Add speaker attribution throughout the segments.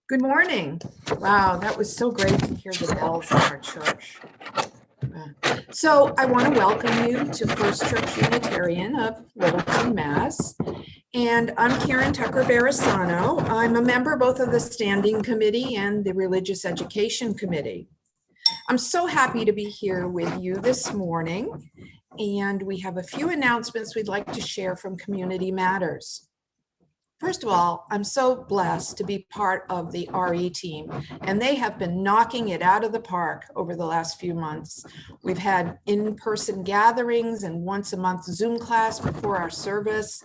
Speaker 1: Good morning. Wow, that was so great to hear the bells in our church. So I want to welcome you to First Church Unitarian of Littleton, Mass. And I'm Karen Tucker-Barisano. I'm a member both of the Standing Committee and the Religious Education Committee. I'm so happy to be here with you this morning. And we have a few announcements we'd like to share from Community Matters. First of all, I'm so blessed to be part of the RE team, and they have been knocking it out of the park over the last few months. We've had in-person gatherings and once a month Zoom class before our service.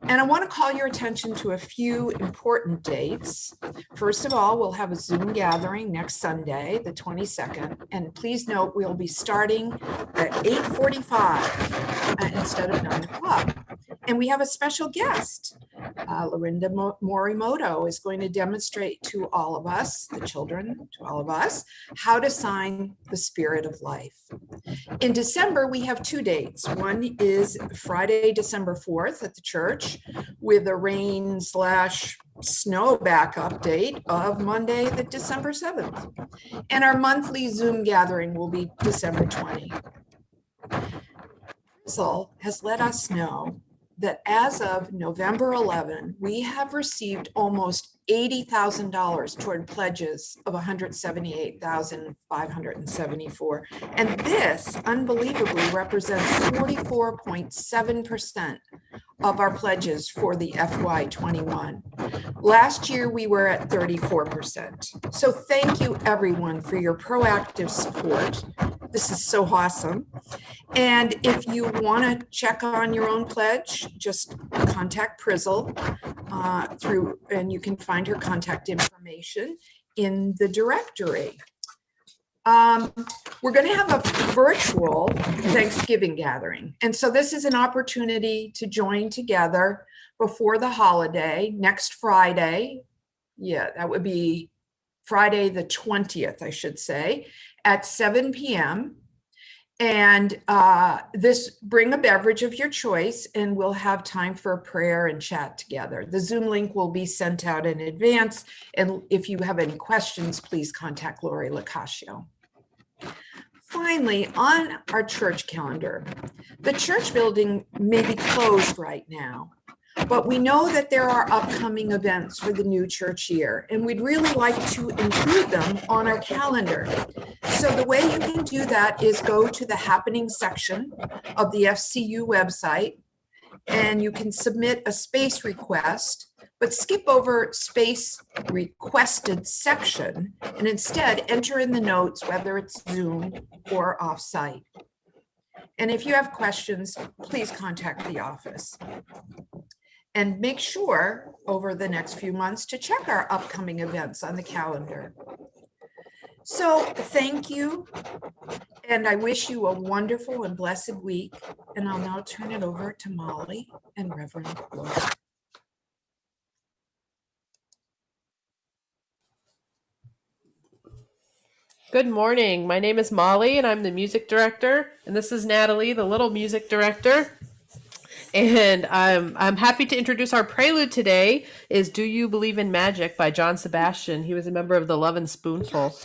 Speaker 1: And I want to call your attention to a few important dates. First of all, we'll have a Zoom gathering next Sunday, the 22nd. And please note, we'll be starting at 8:45 instead of 9 o'clock. And we have a special guest. Lorinda Morimoto is going to demonstrate to all of us, the children, to all of us, how to sign the Spirit of Life. In December, we have two dates. One is Friday, December 4th at the church with a rain/snow backup date of Monday, the December 7th. And our monthly Zoom gathering will be December 20. Phil has let us know that as of November 11, we have received almost $80,000 toward pledges of $178,574. And this unbelievably represents 44.7% of our pledges for the FY21. Last year, we were at 34%. So thank you everyone for your proactive support. This is so awesome. And if you want to check on your own pledge, just contact Prizzle and you can find her contact information in the directory. We're going to have a virtual Thanksgiving gathering. And so this is an opportunity to join together before the holiday, next Friday. Yeah, that would be Friday the 20th, I should say, at 7 p.m. And bring a beverage of your choice, and we'll have time for a prayer and chat together. The Zoom link will be sent out in advance. And if you have any questions, please contact Lori Lacascio. Finally, on our church calendar, the church building may be closed right now, but we know that there are upcoming events for the new church year, and we'd really like to include them on our calendar. So the way you can do that is go to the happening section of the FCU website, and you can submit a space request, but skip over space requested section and instead enter in the notes, whether it's Zoom or offsite. And if you have questions, please contact the office. And make sure over the next few months to check our upcoming events on the calendar. So thank you, and I wish you a wonderful and blessed week. And I'll now turn it over to Molly and Reverend Laura.
Speaker 2: Good morning. My name is Molly, and I'm the music director. And this is Natalie, the little music director. And I'm happy to introduce our prelude today is Do You Believe in Magic by John Sebastian. He was a member of the Love and Spoonful.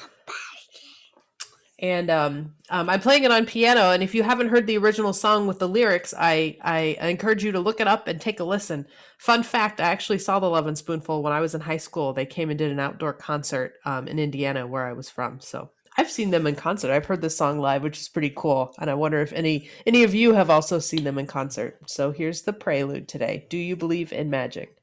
Speaker 2: And I'm playing it on piano. And if you haven't heard the original song with the lyrics, I encourage you to look it up and take a listen. Fun fact, I actually saw the Love and Spoonful when I was in high school. They came and did an outdoor concert in Indiana, where I was from. So I've seen them in concert. I've heard this song live, which is pretty cool. And I wonder if any of you have also seen them in concert. So here's the prelude today. Do you believe in magic?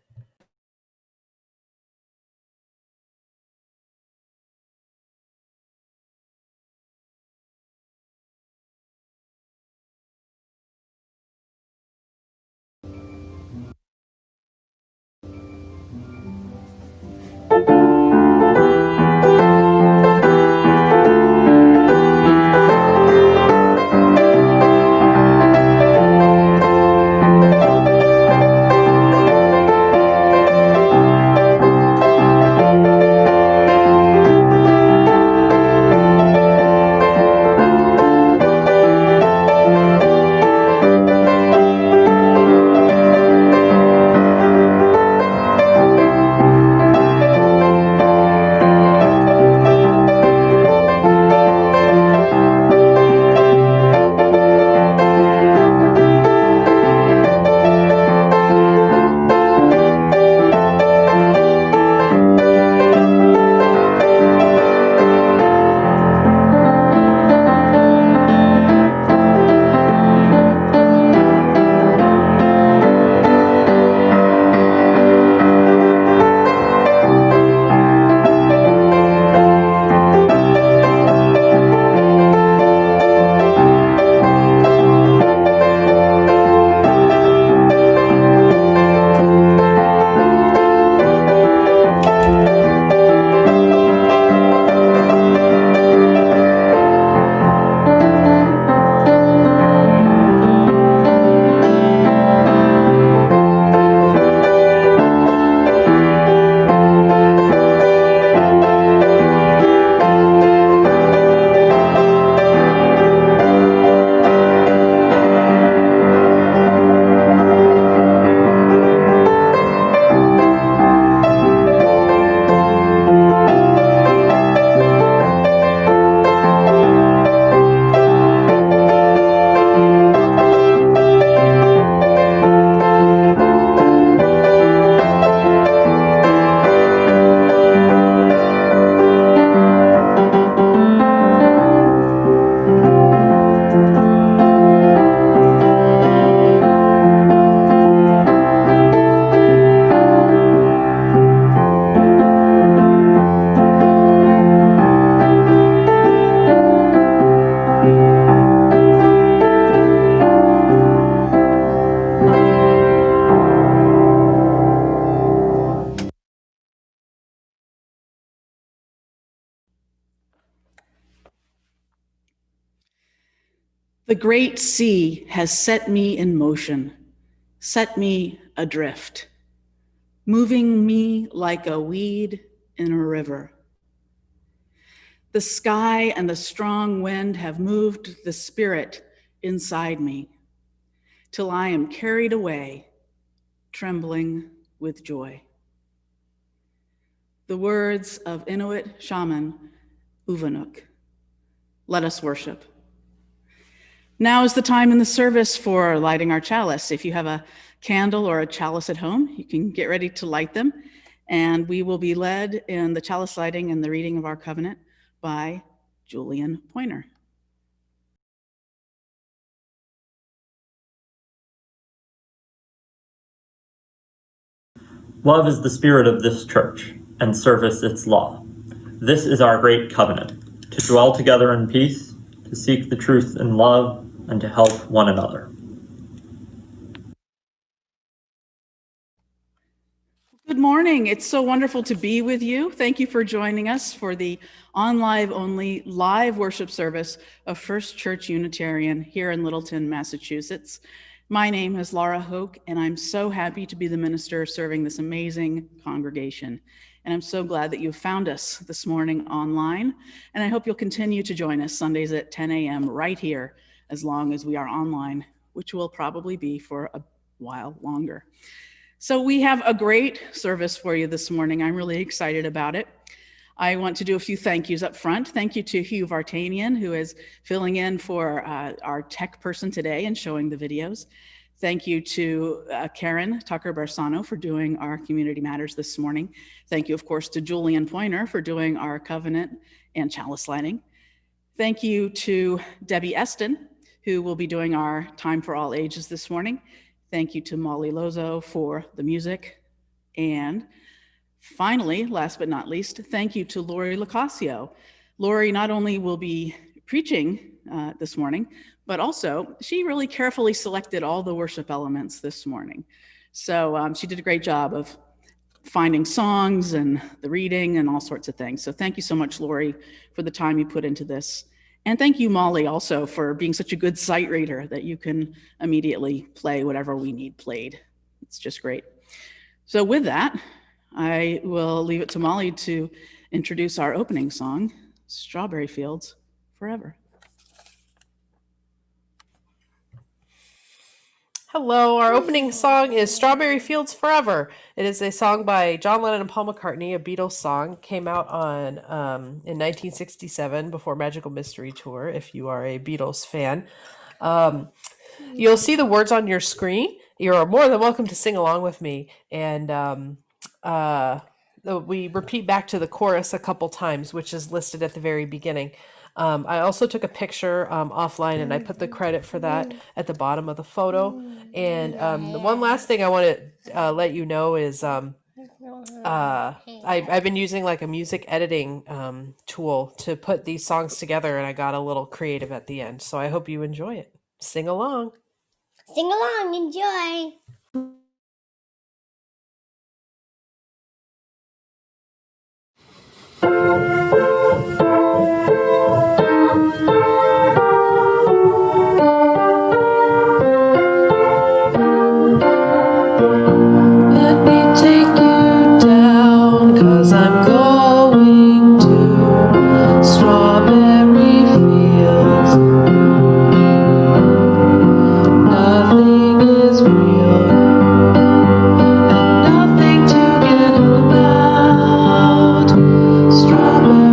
Speaker 3: The great sea has set me in motion, set me adrift, moving me like a weed in a river. The sky and the strong wind have moved the spirit inside me till I am carried away, trembling with joy. The words of Inuit Shaman Uvanuk. Let us worship. Now is the time in the service for lighting our chalice. If you have a candle or a chalice at home, you can get ready to light them. And we will be led in the chalice lighting and the reading of our covenant by Julian Poyner.
Speaker 4: Love is the spirit of this church, and service its law. This is our great covenant, to dwell together in peace, to seek the truth in love, and to help one another.
Speaker 3: Good morning. It's so wonderful to be with you. Thank you for joining us for the only live worship service of First Church Unitarian here in Littleton, Massachusetts. My name is Lara Hoke, and I'm so happy to be the minister serving this amazing congregation. And I'm so glad that you found us this morning online. And I hope you'll continue to join us Sundays at 10 a.m. right here, as long as we are online, which will probably be for a while longer. So we have a great service for you this morning. I'm really excited about it. I want to do a few thank yous up front. Thank you to Hugh Vartanian, who is filling in for our tech person today and showing the videos. Thank you to Karen Tucker-Barisano for doing our Community Matters this morning. Thank you, of course, to Julian Poyner for doing our covenant and chalice lighting. Thank you to Debbie Eston, who will be doing our Time for All Ages this morning. Thank you to Molly Lozeau for the music. And finally, last but not least, thank you to Lori Locascio. Lori not only will be preaching this morning, but also she really carefully selected all the worship elements this morning. So she did a great job of finding songs and the reading and all sorts of things. So thank you so much, Lori, for the time you put into this. And thank you, Molly, also for being such a good sight reader that you can immediately play whatever we need played. It's just great. So with that, I will leave it to Molly to introduce our opening song, Strawberry Fields Forever.
Speaker 2: Hello, our opening song is Strawberry Fields Forever. It is a song by John Lennon and Paul McCartney, a Beatles song. Came out on in 1967 before Magical Mystery Tour, if you are a Beatles fan. You'll see the words on your screen. You're more than welcome to sing along with me. And we repeat back to the chorus a couple times, which is listed at the very beginning. I also took a picture offline, and I put the credit for that at the bottom of the photo. And the one last thing I want to let you know is I've been using like a music editing tool to put these songs together, and I got a little creative at the end. So I hope you enjoy it. Sing along.
Speaker 5: Sing along, enjoy.
Speaker 2: Let me take you down, 'cause I'm going to strawberry fields. Nothing is real, and nothing to get about. Strawberry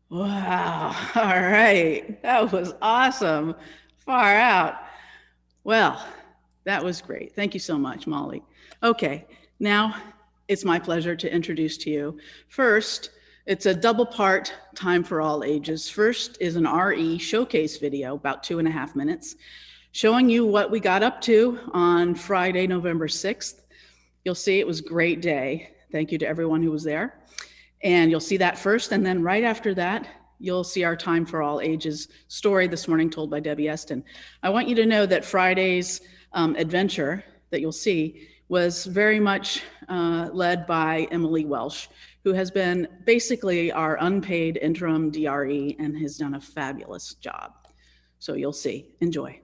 Speaker 3: Wow. All right. That was awesome. Far out. Well, that was great. Thank you so much, Molly. Okay, now it's my pleasure to introduce to you. First, it's a double part Time for All Ages. First is an RE showcase video, about 2.5 minutes, showing you what we got up to on Friday, November 6th. You'll see it was a great day. Thank you to everyone who was there. And you'll see that first, and then right after that, you'll see our Time for All Ages story this morning told by Debbie Eston. I want you to know that Friday's adventure that you'll see was very much led by Emily Welsh, who has been basically our unpaid interim DRE and has done a fabulous job. So you'll see. Enjoy.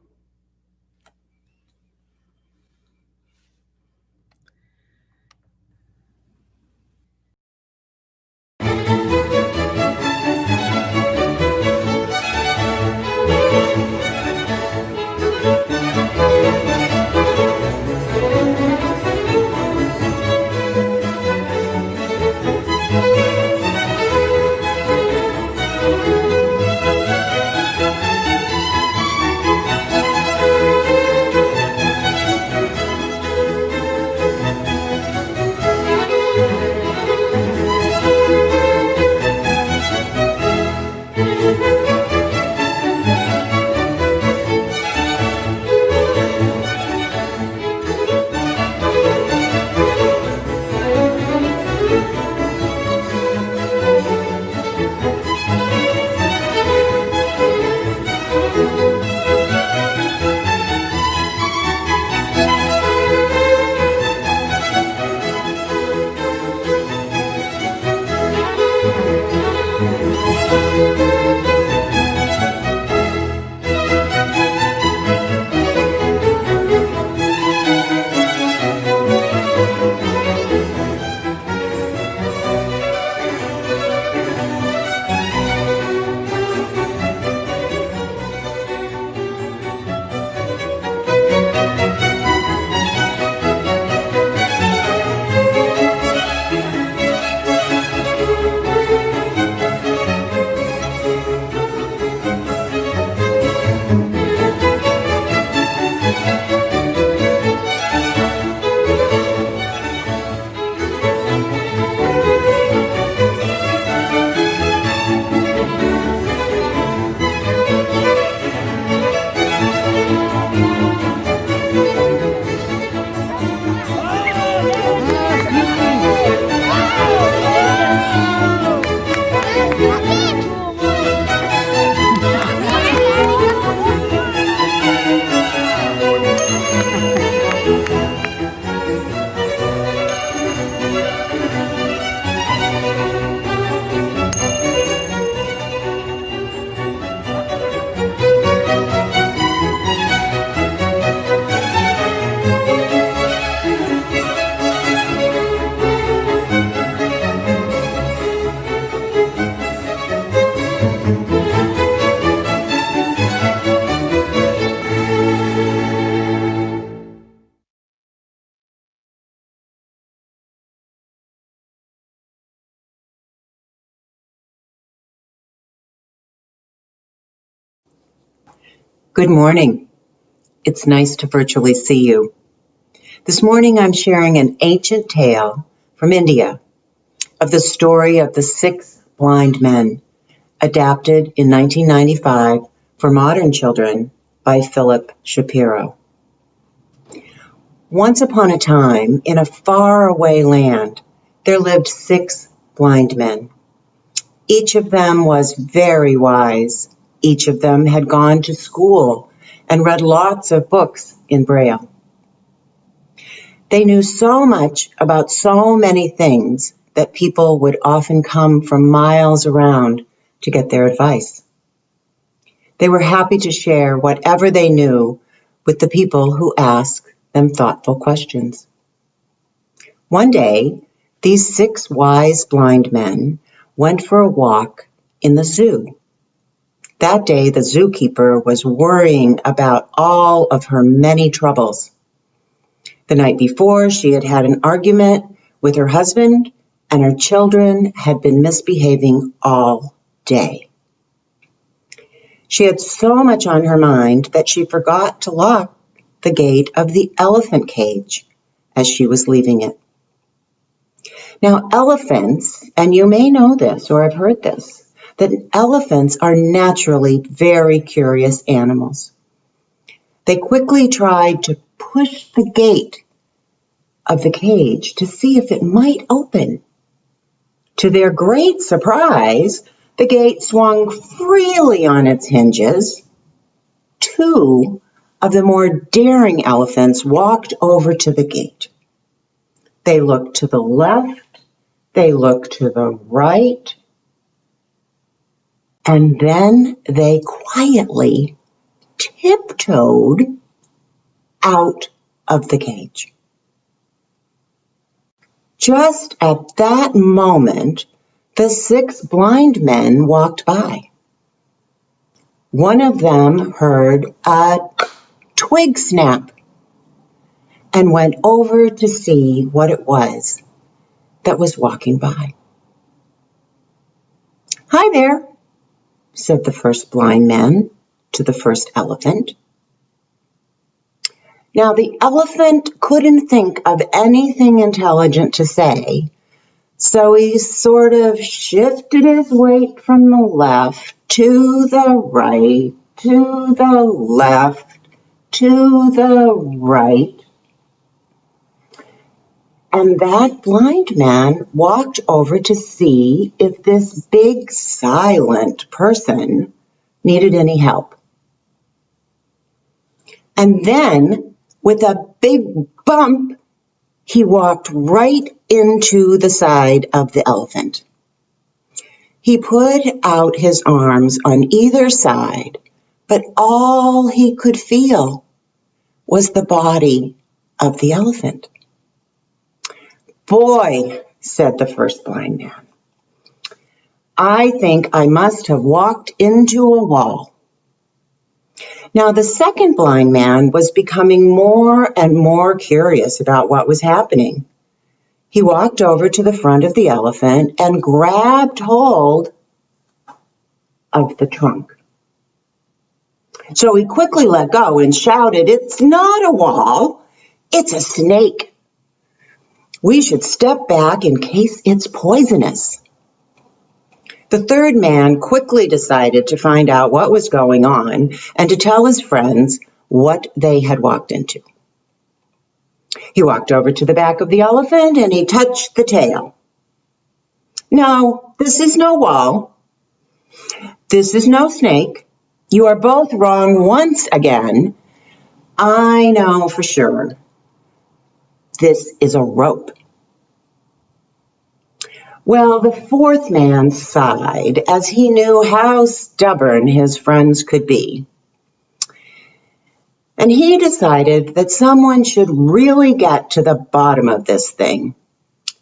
Speaker 6: Good morning. It's nice to virtually see you. This morning I'm sharing an ancient tale from India of the story of the 6 blind men, adapted in 1995 for modern children by Phil Shapiro. Once upon a time, in a faraway land, there lived 6 blind men. Each of them was very wise. Each of them had gone to school and read lots of books in Braille. They knew so much about so many things that people would often come from miles around to get their advice. They were happy to share whatever they knew with the people who asked them thoughtful questions. One day, these 6 wise blind men went for a walk in the zoo. That day, the zookeeper was worrying about all of her many troubles. The night before, she had had an argument with her husband, and her children had been misbehaving all day. She had so much on her mind that she forgot to lock the gate of the elephant cage as she was leaving it. Now, elephants, and you may know this or have heard this, that elephants are naturally very curious animals. They quickly tried to push the gate of the cage to see if it might open. To their great surprise, the gate swung freely on its hinges. Two of the more daring elephants walked over to the gate. They looked to the left, they looked to the right, and then they quietly tiptoed out of the cage. Just at that moment, the 6 blind men walked by. One of them heard a twig snap and went over to see what it was that was walking by. "Hi there," said the first blind man to the first elephant. Now, the elephant couldn't think of anything intelligent to say, so he sort of shifted his weight from the left to the right, to the left, to the right. And that blind man walked over to see if this big silent person needed any help. And then, with a big bump, he walked right into the side of the elephant. He put out his arms on either side, but all he could feel was the body of the elephant. "Boy," said the first blind man, "I think I must have walked into a wall." Now, the second blind man was becoming more and more curious about what was happening. He walked over to the front of the elephant and grabbed hold of the trunk. So he quickly let go and shouted, "It's not a wall, it's a snake. We should step back in case it's poisonous." The third man quickly decided to find out what was going on and to tell his friends what they had walked into. He walked over to the back of the elephant and he touched the tail. "No, this is no wall. This is no snake. You are both wrong once again. I know for sure. This is a rope." Well, the fourth man sighed as he knew how stubborn his friends could be. And he decided that someone should really get to the bottom of this thing.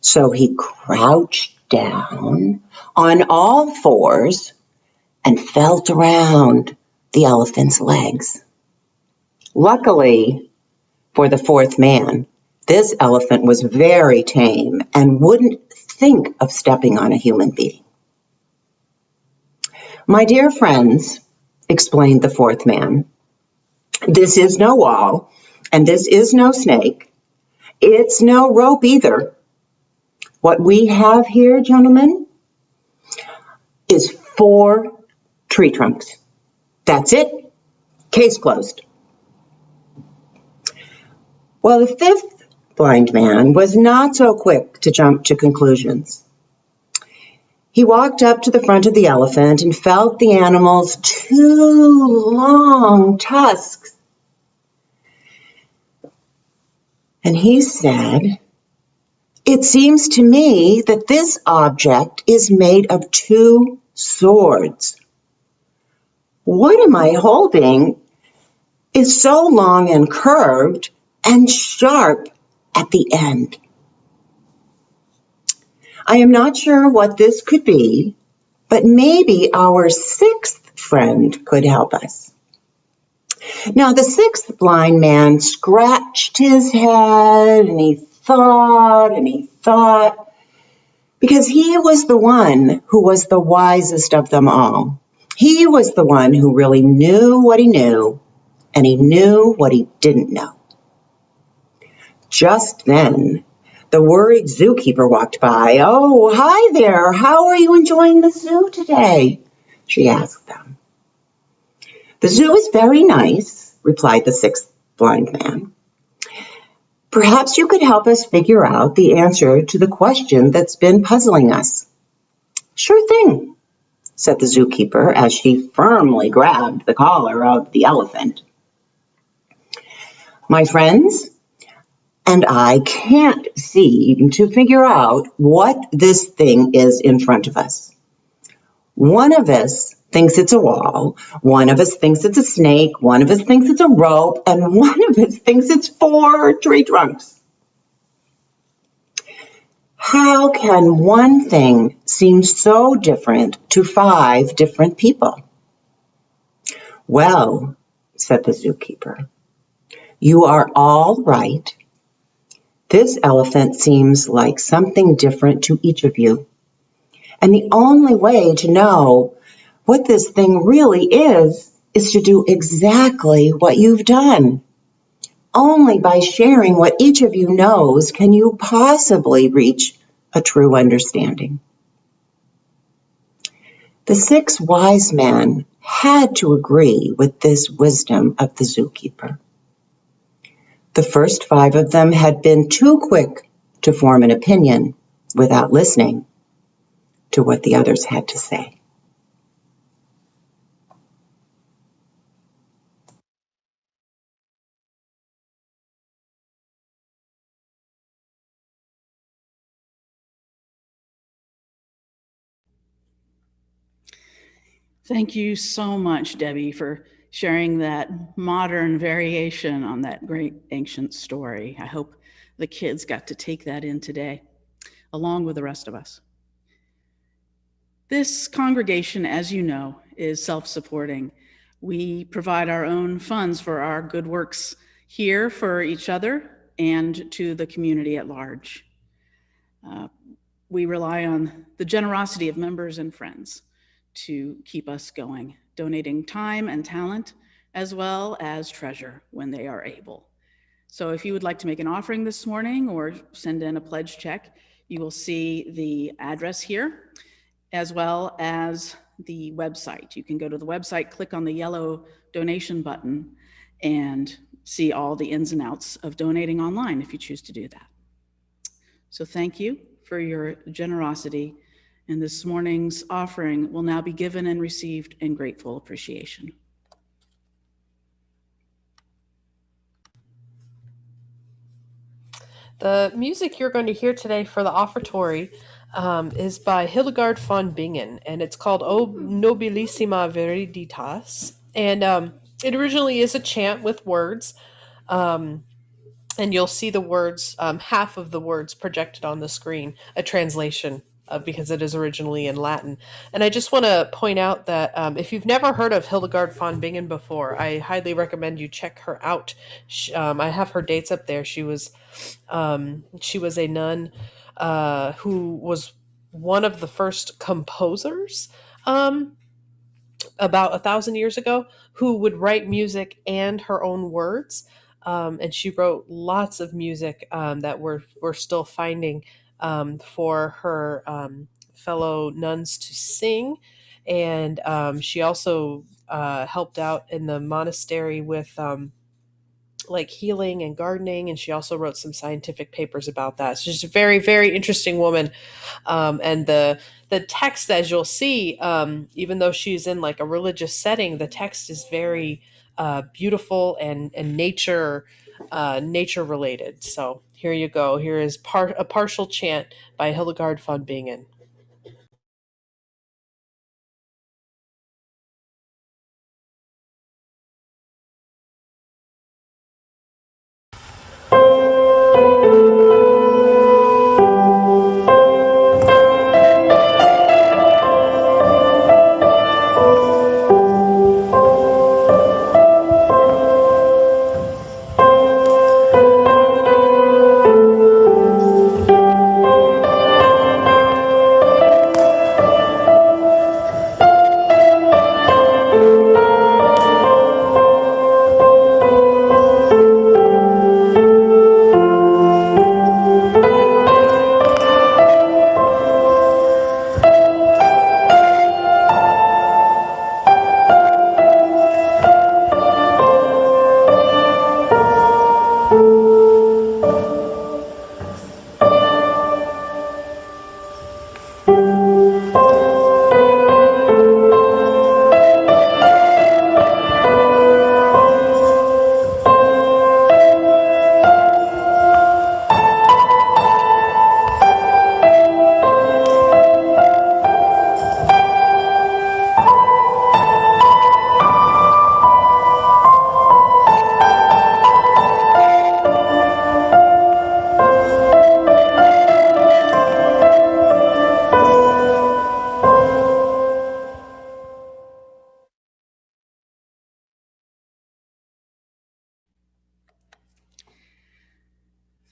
Speaker 6: So he crouched down on all fours and felt around the elephant's legs. Luckily for the fourth man, this elephant was very tame and wouldn't think of stepping on a human being. "My dear friends," explained the fourth man, "this is no wall, and this is no snake. It's no rope either. What we have here, gentlemen, is 4 tree trunks. That's it. Case closed." Well, the fifth blind man was not so quick to jump to conclusions. He walked up to the front of the elephant and felt the animal's 2 long tusks. And he said, "It seems to me that this object is made of 2 swords. What am I holding is so long and curved and sharp at the end. I am not sure what this could be, but maybe our 6th friend could help us." Now, the 6th blind man scratched his head and he thought, because he was the one who was the wisest of them all. He was the one who really knew what he knew, and he knew what he didn't know. Just then, the worried zookeeper walked by. "Oh, hi there. How are you enjoying the zoo today?" she asked them. "The zoo is very nice," replied the sixth blind man. "Perhaps you could help us figure out the answer to the question that's been puzzling us." "Sure thing," said the zookeeper as she firmly grabbed the collar of the elephant. "My friends, and I can't seem to figure out what this thing is in front of us. One of us thinks it's a wall, one of us thinks it's a snake, one of us thinks it's a rope, and one of us thinks it's 4 tree trunks. How can one thing seem so different to 5 different people?" "Well," said the zookeeper, "you are all right. This elephant seems like something different to each of you. And the only way to know what this thing really is to do exactly what you've done. Only by sharing what each of you knows can you possibly reach a true understanding." The 6 wise men had to agree with this wisdom of the zookeeper. The first 5 of them had been too quick to form an opinion without listening to what the others had to say.
Speaker 3: Thank you so much, Debbie, for sharing that modern variation on that great ancient story. I hope the kids got to take that in today, along with the rest of us. This congregation, as you know, is self-supporting. We provide our own funds for our good works here for each other and to the community at large. We rely on the generosity of members and friends to keep us going, donating time and talent, as well as treasure when they are able. So if you would like to make an offering this morning or send in a pledge check, you will see the address here, as well as the website. You can go to the website, click on the yellow donation button, and see all the ins and outs of donating online if you choose to do that. So thank you for your generosity, and this morning's offering will now be given and received in grateful appreciation.
Speaker 2: The music you're going to hear today for the offertory is by Hildegard von Bingen, and it's called O Nobilissima Viriditas. And it originally is a chant with words, and you'll see the words, half of the words projected on the screen, a translation because it is originally in Latin. And I just want to point out that if you've never heard of Hildegard von Bingen before, I highly recommend you check her out. I have her dates up there. She was a nun who was one of the first composers about 1,000 years ago who would write music and her own words. And she wrote lots of music that we're still finding for her fellow nuns to sing. And she also helped out in the monastery with like healing and gardening, and she also wrote some scientific papers about that. So she's a very, very interesting woman. And the text, as you'll see, even though she's in like a religious setting, the text is very beautiful and nature related. So here you go. Here is a partial chant by Hildegard von Bingen.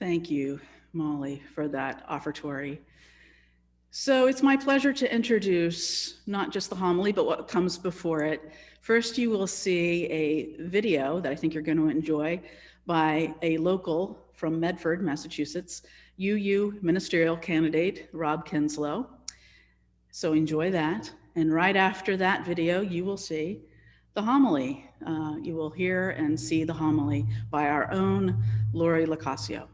Speaker 3: Thank you, Molly, for that offertory. So it's my pleasure to introduce not just the homily, but what comes before it. First, you will see a video that I think you're going to enjoy by a local from Medford, Massachusetts, UU ministerial candidate, Rob Kinslow. So enjoy that. And right after that video, you will see the homily. You will hear and see the homily by our own Lori Locascio.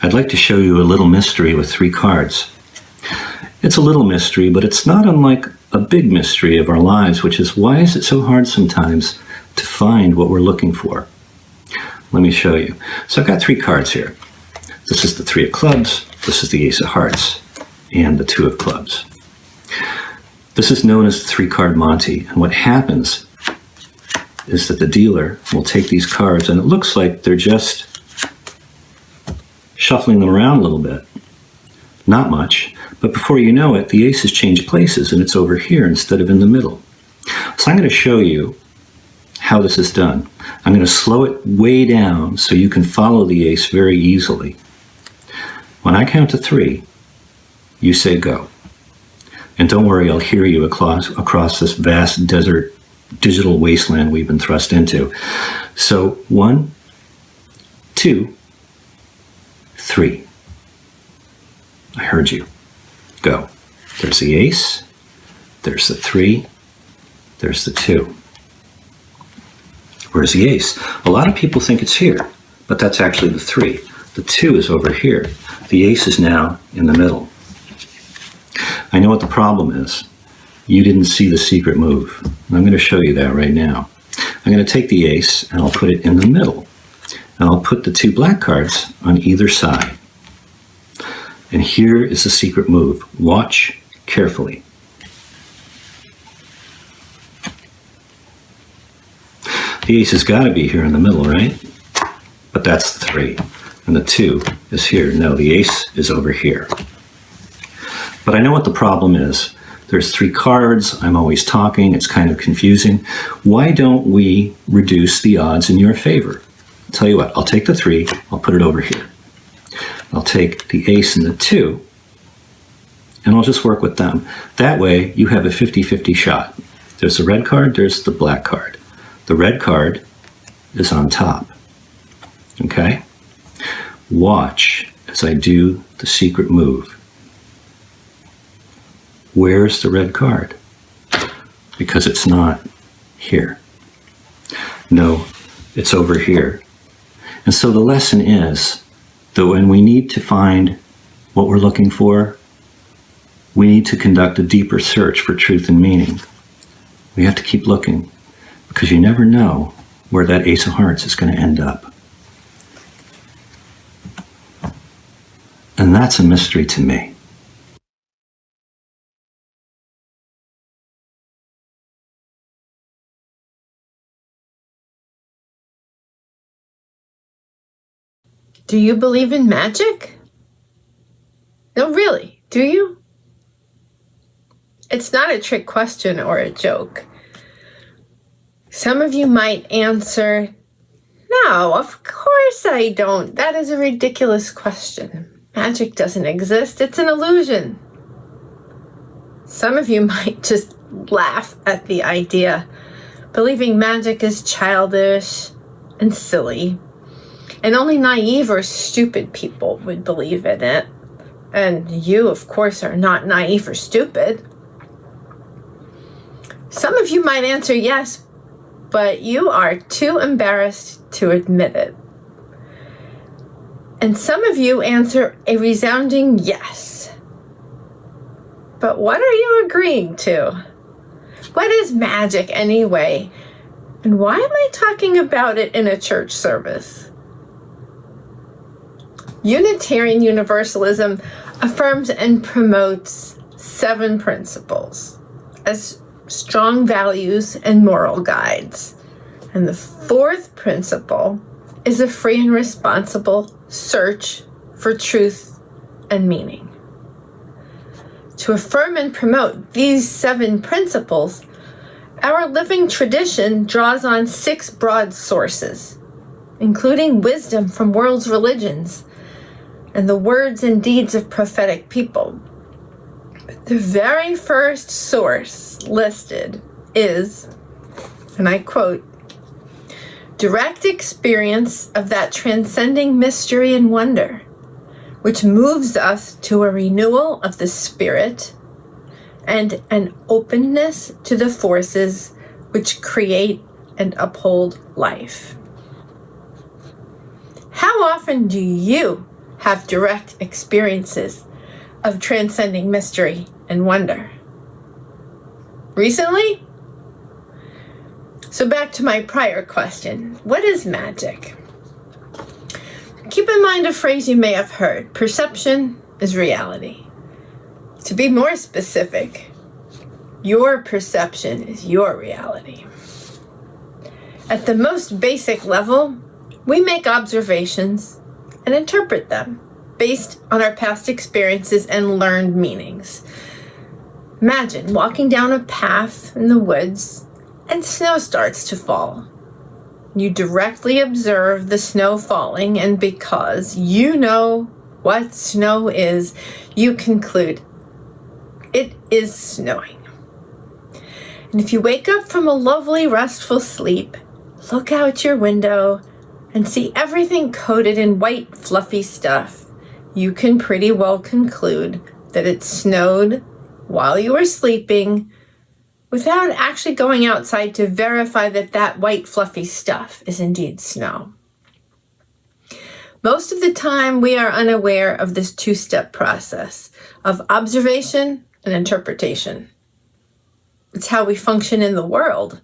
Speaker 7: I'd like to show you a little mystery with 3 cards. It's a little mystery, but it's not unlike a big mystery of our lives, which is why is it so hard sometimes to find what we're looking for? Let me show you. So I've got 3 cards here. This is the 3 of clubs, this is the ace of hearts, and the 2 of clubs. This is known as the 3-card Monte, and what happens is that the dealer will take these cards, and it looks like they're just shuffling them around a little bit. Not much, but before you know it, the ace has changed places and it's over here instead of in the middle. So I'm going to show you how this is done. I'm going to slow it way down so you can follow the ace very easily. When I count to 3, you say go. And don't worry, I'll hear you across this vast desert digital wasteland we've been thrust into. So 1, 2, 3. I heard you. Go. There's the ace, there's the 3, there's the 2. Where's the ace? A lot of people think it's here, but that's actually the 3. The 2 is over here. The ace is now in the middle. I know what the problem is. You didn't see the secret move. I'm going to show you that right now. I'm going to take the ace and I'll put it in the middle. And I'll put the 2 black cards on either side. And here is the secret move. Watch carefully. The ace has got to be here in the middle, right? But that's the 3. And the 2 is here. No, the ace is over here. But I know what the problem is. There's 3 cards. I'm always talking. It's kind of confusing. Why don't we reduce the odds in your favor? I'll tell you what. I'll take the 3. I'll put it over here. I'll take the ace and the 2, and I'll just work with them. That way, you have a 50-50 shot. There's the red card, there's the black card. The red card is on top. Okay? Watch as I do the secret move. Where's the red card? Because it's not here. No, it's over here. And so the lesson is that when we need to find what we're looking for, we need to conduct a deeper search for truth and meaning. We have to keep looking, because you never know where that ace of hearts is going to end up. And that's a mystery to me.
Speaker 8: Do you believe in magic? No, really, do you? It's not a trick question or a joke. Some of you might answer, no, of course I don't. That is a ridiculous question. Magic doesn't exist. It's an illusion. Some of you might just laugh at the idea, believing magic is childish and silly. And only naive or stupid people would believe in it. And you, of course, are not naive or stupid. Some of you might answer yes, but you are too embarrassed to admit it. And some of you answer a resounding yes. But what are you agreeing to? What is magic anyway? And why am I talking about it in a church service? Unitarian Universalism affirms and promotes 7 principles as strong values and moral guides. And the 4th principle is a free and responsible search for truth and meaning. To affirm and promote these 7 principles, our living tradition draws on 6 broad sources, including wisdom from world's religions and the words and deeds of prophetic people. But the very first source listed is, and I quote, direct experience of that transcending mystery and wonder, which moves us to a renewal of the spirit and an openness to the forces which create and uphold life. How often do you have direct experiences of transcending mystery and wonder? Recently? So back to my prior question, what is magic? Keep in mind a phrase you may have heard, perception is reality. To be more specific, your perception is your reality. At the most basic level, we make observations and interpret them based on our past experiences and learned meanings. Imagine walking down a path in the woods and snow starts to fall. You directly observe the snow falling, and because you know what snow is, you conclude it is snowing. And if you wake up from a lovely, restful sleep, look out your window and see everything coated in white, fluffy stuff, you can pretty well conclude that it snowed while you were sleeping without actually going outside to verify that that white, fluffy stuff is indeed snow. Most of the time, we are unaware of this 2-step process of observation and interpretation. It's how we function in the world.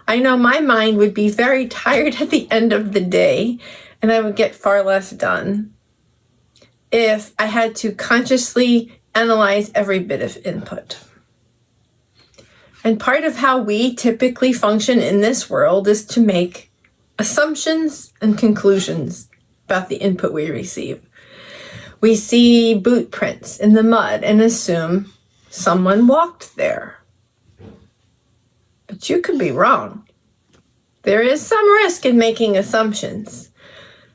Speaker 8: I know my mind would be very tired at the end of the day, and I would get far less done if I had to consciously analyze every bit of input. And part of how we typically function in this world is to make assumptions and conclusions about the input we receive. We see boot prints in the mud and assume someone walked there. But you could be wrong. There is some risk in making assumptions.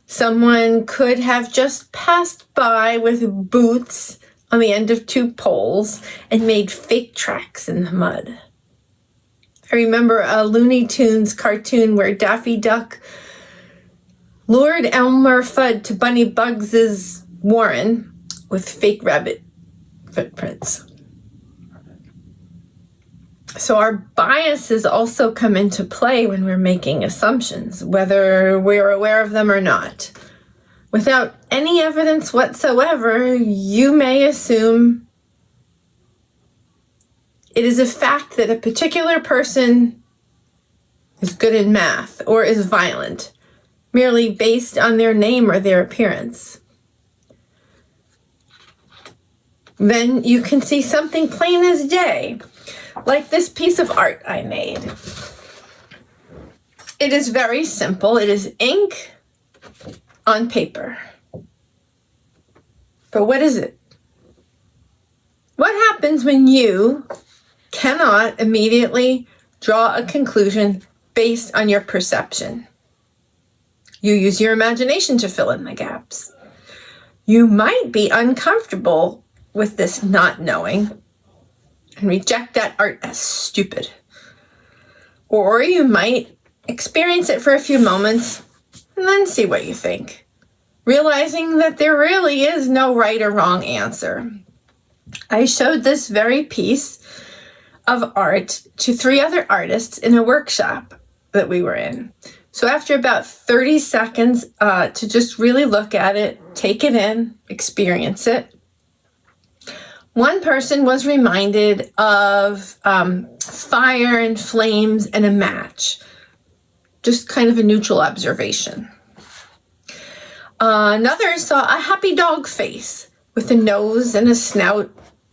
Speaker 8: Someone could have just passed by with boots on the end of 2 poles and made fake tracks in the mud. I remember a Looney Tunes cartoon where Daffy Duck lured Elmer Fudd to Bunny Bugs's warren with fake rabbit footprints. So our biases also come into play when we're making assumptions, whether we're aware of them or not. Without any evidence whatsoever, you may assume it is a fact that a particular person is good in math or is violent, merely based on their name or their appearance. Then you can see something plain as day, like this piece of art I made. It is very simple. It is ink on paper. But what is it? What happens when you cannot immediately draw a conclusion based on your perception? You use your imagination to fill in the gaps. You might be uncomfortable with this not knowing and reject that art as stupid. Or you might experience it for a few moments and then see what you think, realizing that there really is no right or wrong answer. I showed this very piece of art to 3 other artists in a workshop that we were in. So after about 30 seconds to just really look at it, take it in, experience it, one person was reminded of fire and flames and a match, just kind of a neutral observation. Another saw a happy dog face with a nose and a snout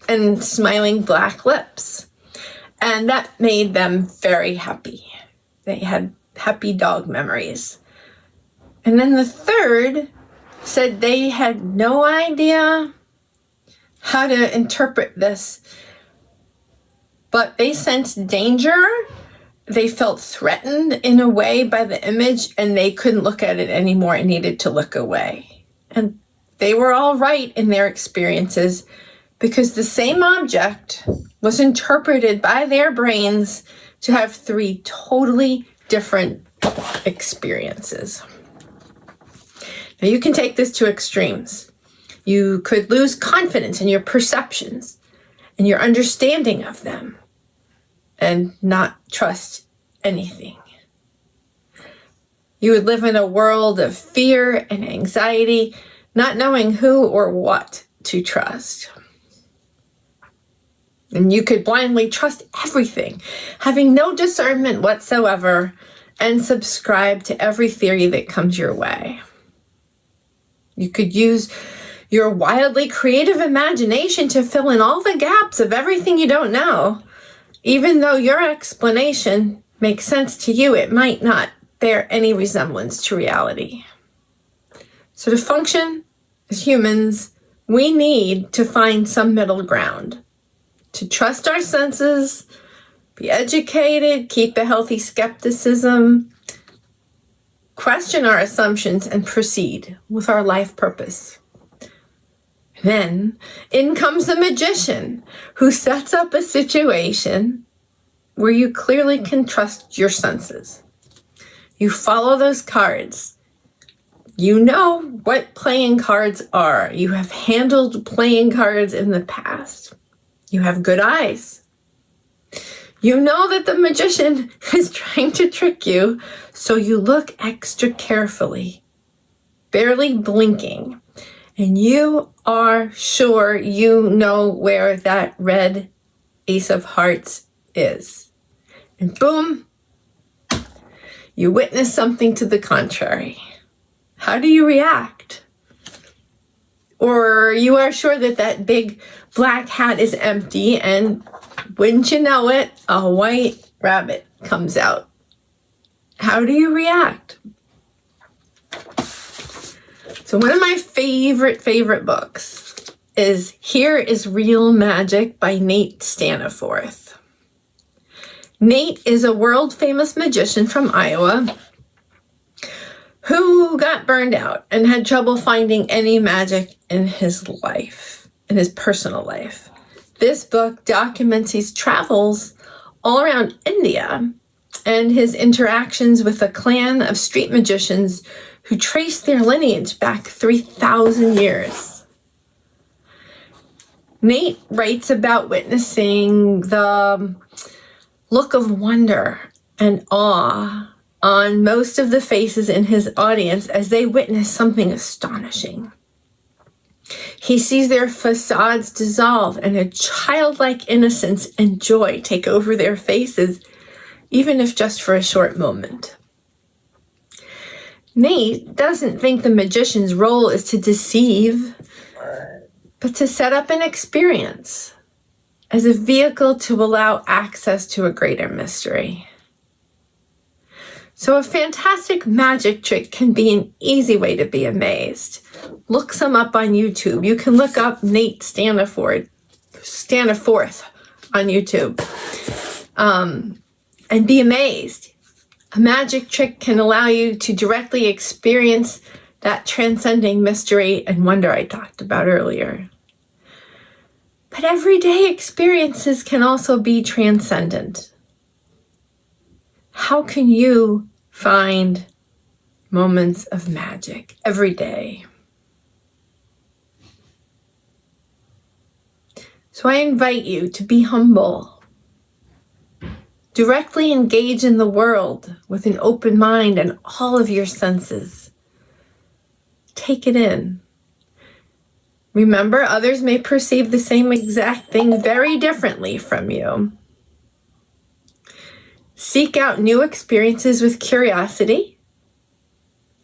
Speaker 8: and smiling black lips. And that made them very happy. They had happy dog memories. And then the third said they had no idea how to interpret this, but they sensed danger. They felt threatened in a way by the image, and they couldn't look at it anymore and needed to look away. And they were all right in their experiences because the same object was interpreted by their brains to have three totally different experiences. Now, you can take this to extremes. You could lose confidence in your perceptions and your understanding of them and not trust anything. You would live in a world of fear and anxiety, not knowing who or what to trust. And you could blindly trust everything, having no discernment whatsoever, and subscribe to every theory that comes your way. You could use your wildly creative imagination to fill in all the gaps of everything you don't know. Even though your explanation makes sense to you, it might not bear any resemblance to reality. So to function as humans, we need to find some middle ground. To trust our senses, be educated, keep a healthy skepticism, question our assumptions, and proceed with our life purpose. Then in comes the magician who sets up a situation where you clearly can trust your senses. You follow those cards. You know what playing cards are. You have handled playing cards in the past. You have good eyes. You know that the magician is trying to trick you, so you look extra carefully, barely blinking, and you are sure you know where that red ace of hearts is. And boom, you witness something to the contrary. How do you react? Or you are sure that that big black hat is empty, and wouldn't you know it, a white rabbit comes out. How do you react? So one of my favorite books is Here is Real Magic by Nate Staniforth. Nate is a world-famous magician from Iowa who got burned out and had trouble finding any magic in his life, in his personal life. This book documents his travels all around India and his interactions with a clan of street magicians who trace their lineage back 3,000 years. Nate writes about witnessing the look of wonder and awe on most of the faces in his audience as they witness something astonishing. He sees their facades dissolve and a childlike innocence and joy take over their faces, even if just for a short moment. Nate doesn't think the magician's role is to deceive, but to set up an experience as a vehicle to allow access to a greater mystery. So a fantastic magic trick can be an easy way to be amazed. Look some up on YouTube. You can look up Nate Staniforth on YouTube and be amazed. A magic trick can allow you to directly experience that transcending mystery and wonder I talked about earlier. But everyday experiences can also be transcendent. How can you find moments of magic every day? So I invite you to be humble. Directly engage in the world with an open mind and all of your senses. Take it in. Remember, others may perceive the same exact thing very differently from you. Seek out new experiences with curiosity.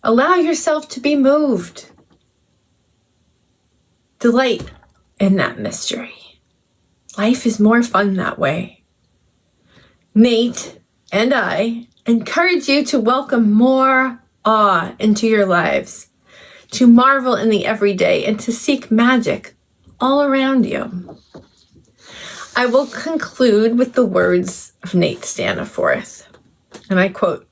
Speaker 8: Allow yourself to be moved. Delight in that mystery. Life is more fun that way. Nate and I encourage you to welcome more awe into your lives, to marvel in the everyday, and to seek magic all around you. I will conclude with the words of Nate Staniforth, and I quote,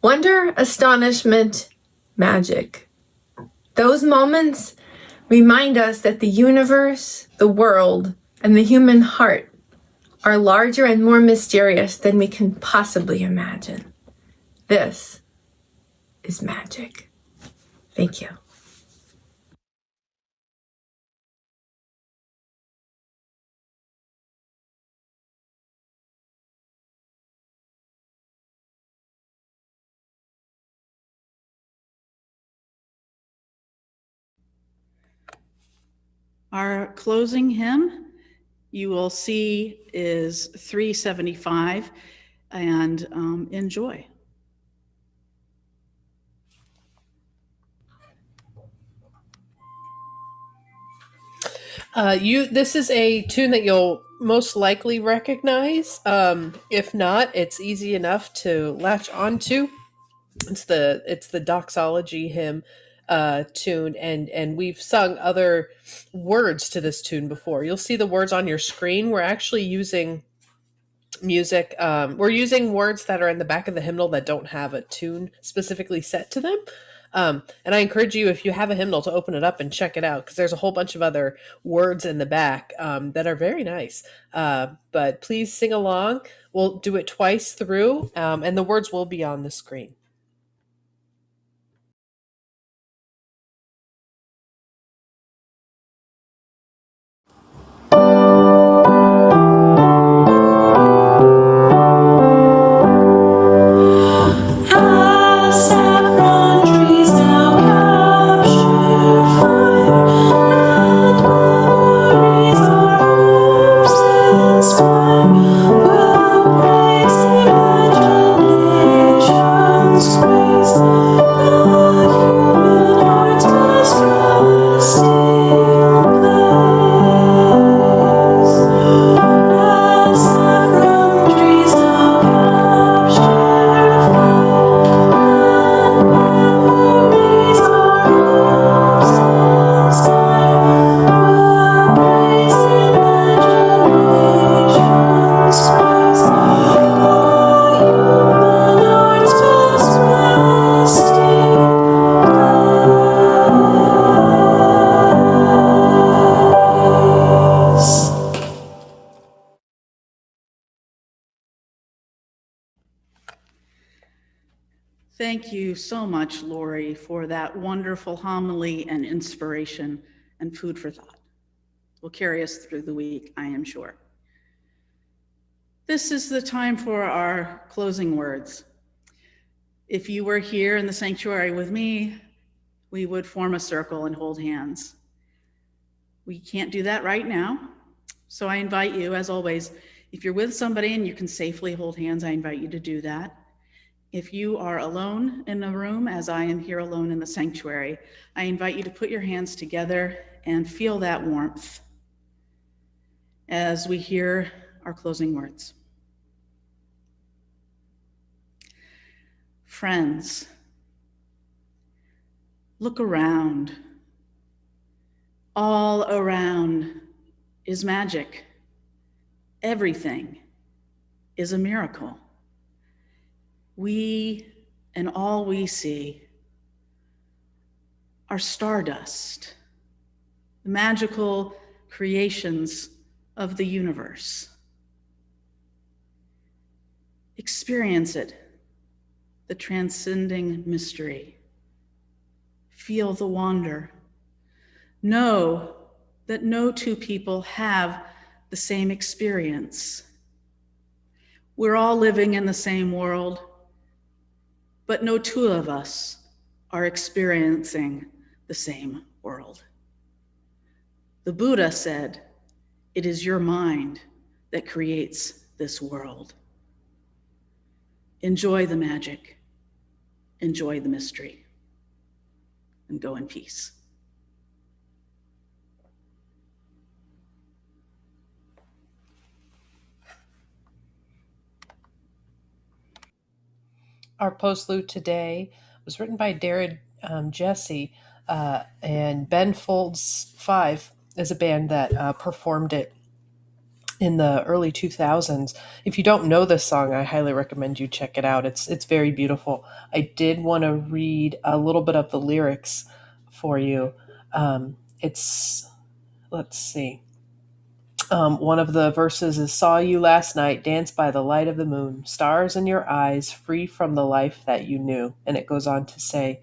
Speaker 8: "Wonder, astonishment, magic. Those moments remind us that the universe, the world, and the human heart are larger and more mysterious than we can possibly imagine. This is magic." Thank you.
Speaker 3: Our closing hymn, you will see, is 375, and enjoy.
Speaker 2: This is a tune that you'll most likely recognize. If not, it's easy enough to latch onto. It's the doxology hymn tune, and we've sung other words to this tune before. You'll see the words on your screen. We're actually using music. We're using words that are in the back of the hymnal that don't have a tune specifically set to them. And I encourage you, if you have a hymnal, to open it up and check it out, because there's a whole bunch of other words in the back that are very nice. But please sing along. We'll do it twice through, and the words will be on the screen.
Speaker 3: Thank you so much, Lori, for that wonderful homily and inspiration and food for thought. Will carry us through the week, I am sure. This is the time for our closing words. If you were here in the sanctuary with me, we would form a circle and hold hands. We can't do that right now, so I invite you, as always, if you're with somebody and you can safely hold hands, I invite you to do that. If you are alone in a room, as I am here alone in the sanctuary, I invite you to put your hands together and feel that warmth as we hear our closing words. Friends, look around. All around is magic. Everything is a miracle. We and all we see are stardust, the magical creations of the universe. Experience it, the transcending mystery. Feel the wonder. Know that no two people have the same experience. We're all living in the same world, but no two of us are experiencing the same world. The Buddha said, "It is your mind that creates this world." Enjoy the magic, enjoy the mystery, and go in peace.
Speaker 2: Our postlude today was written by Darren Jesse, and Ben Folds 5 is a band that performed it in the early 2000s. If you don't know this song, I highly recommend you check it out. It's very beautiful. I did want to read a little bit of the lyrics for you. Let's see. One of the verses is, "Saw you last night, dance by the light of the moon, stars in your eyes, free from the life that you knew." And it goes on to say,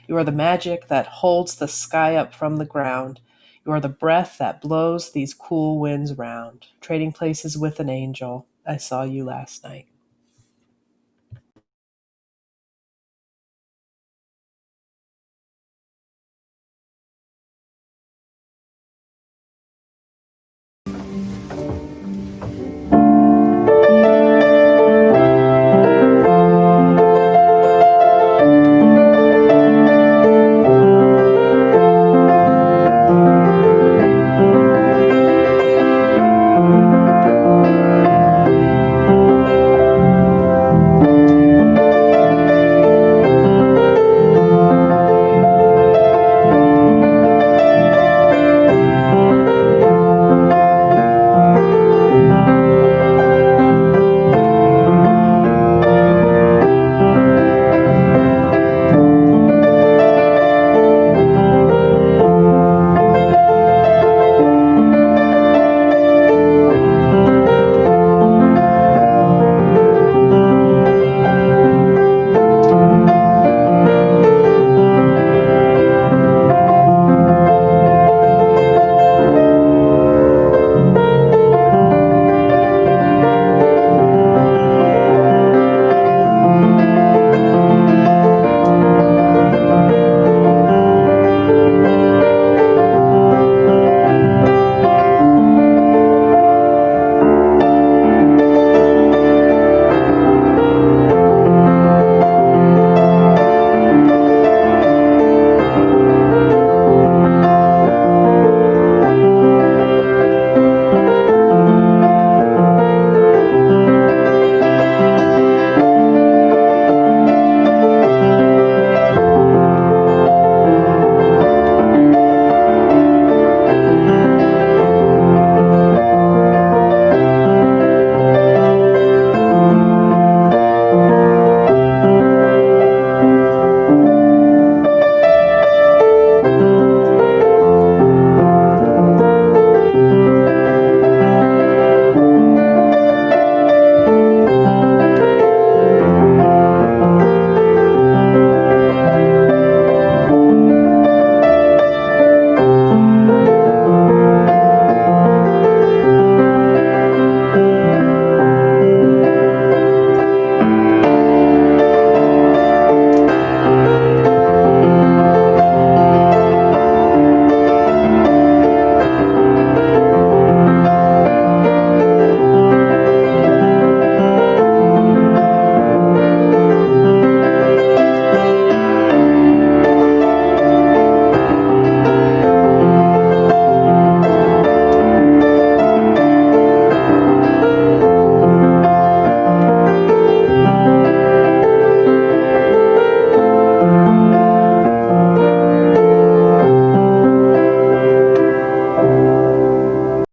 Speaker 2: "You are the magic that holds the sky up from the ground. You are the breath that blows these cool winds round. Trading places with an angel. I saw you last night."